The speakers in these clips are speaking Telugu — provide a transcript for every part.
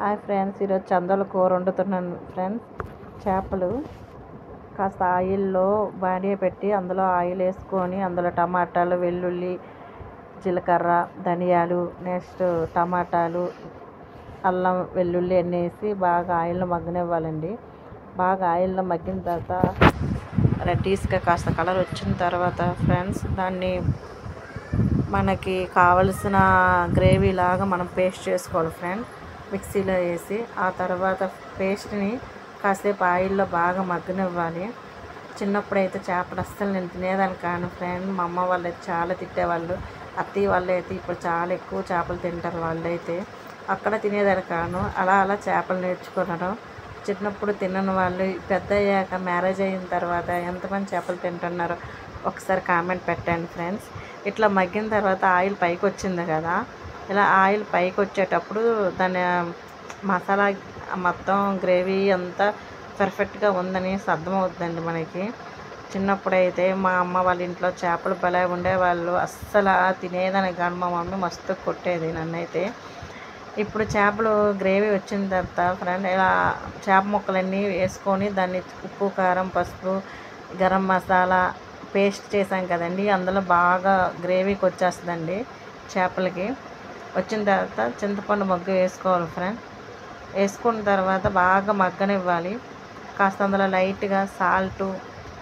హాయ్ ఫ్రెండ్స్, ఈరోజు చందల కూర వండుతున్నాను ఫ్రెండ్స్. చేపలు కాస్త ఆయిల్లో బాండీ పెట్టి అందులో ఆయిల్ వేసుకొని అందులో టమాటాలు, వెల్లుల్లి, జీలకర్ర, ధనియాలు, నెక్స్ట్ టమాటాలు, అల్లం, వెల్లుల్లి అన్నీ వేసి బాగా ఆయిల్లో మగ్గనివ్వాలండి. బాగా ఆయిల్లో మగ్గిన తర్వాత రెడ్డీస్గా కాస్త కలర్ వచ్చిన తర్వాత ఫ్రెండ్స్ దాన్ని మనకి కావలసిన గ్రేవీ లాగా మనం పేస్ట్ చేసుకోవాలి ఫ్రెండ్స్. మిక్సీలో వేసి ఆ తర్వాత పేస్ట్ని కాసేపు ఆయిల్లో బాగా మగ్గనివ్వాలి. చిన్నప్పుడైతే చేపలు అస్సలు నేను తినేదాన్ని కాను ఫ్రెండ్. మా అమ్మ వాళ్ళు అయితే చాలా తిట్టేవాళ్ళు. అత్తయ్య వాళ్ళు అయితే ఇప్పుడు చాలా ఎక్కువ చేపలు తింటారు. వాళ్ళైతే అక్కడ తినేదాన్ని కాను. అలా అలా చేపలు నేర్చుకున్నాను. చిన్నప్పుడు తినని వాళ్ళు పెద్ద అయ్యాక మ్యారేజ్ అయిన తర్వాత ఎంతమంది చేపలు తింటున్నారో ఒకసారి కామెంట్ పెట్టండి ఫ్రెండ్స్. ఇట్లా మగ్గిన తర్వాత ఆయిల్ పైకి వచ్చింది కదా, ఇలా ఆయిల్ పైకి వచ్చేటప్పుడు దాని మసాలా మొత్తం గ్రేవీ అంతా పర్ఫెక్ట్గా ఉందని అర్థమవుతుందండి మనకి. చిన్నప్పుడైతే మా అమ్మ వాళ్ళ ఇంట్లో చేపలు భలే ఉండేవాళ్ళు. అస్సలు తినేదాన్ని కానీ మా మమ్మీ మస్తు కొట్టేది నన్నైతే. ఇప్పుడు చేపలు గ్రేవీ వచ్చిన తర్వాత ఫ్రెండ్ ఇలా చేప ముక్కలన్నీ వేసుకొని దాన్ని ఉప్పు, కారం, పసుపు, గరం మసాలా పేస్ట్ చేసాం కదండి, అందులో బాగా గ్రేవీకి వచ్చేస్తుందండి. చేపలకి వచ్చిన తర్వాత చింతపండు మగ్గు వేసుకోవాలి ఫ్రెండ్. వేసుకున్న తర్వాత బాగా మగ్గనివ్వాలి. కాస్త అందులో లైట్గా సాల్టు,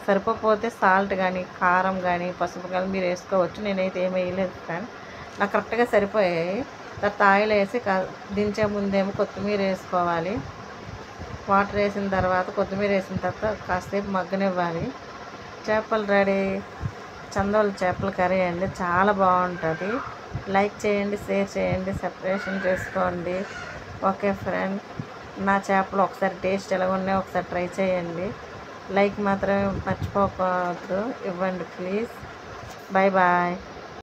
సరిపోతే సాల్ట్ కానీ, కారం కానీ, పసుపు కానీ మీరు వేసుకోవచ్చు. నేనైతే ఏమీ వేయలేదు ఫ్రెండ్, నాకు కరెక్ట్గా సరిపోయాయి. తర్వాత ఆయిల్ వేసి దించే ముందేమో కొత్తిమీర వేసుకోవాలి. వాటర్ వేసిన తర్వాత కొత్తిమీర వేసిన తర్వాత కాసేపు మగ్గనివ్వాలి. చేపలు రెడీ. చందోల చేపల కర్రీ అండి, చాలా బాగుంటుంది. లైక్ చేయండి, షేర్ చేయండి, సబ్స్క్రిప్షన్ చేసుకోండి. ఓకే ఫ్రెండ్, నా చేపలు ఒకసారి టేస్ట్ ఎలా ఉన్నాయో ఒకసారి ట్రై చేయండి. లైక్ మాత్రం మర్చిపోవద్దు, ఇవ్వండి ప్లీజ్. Bye bye.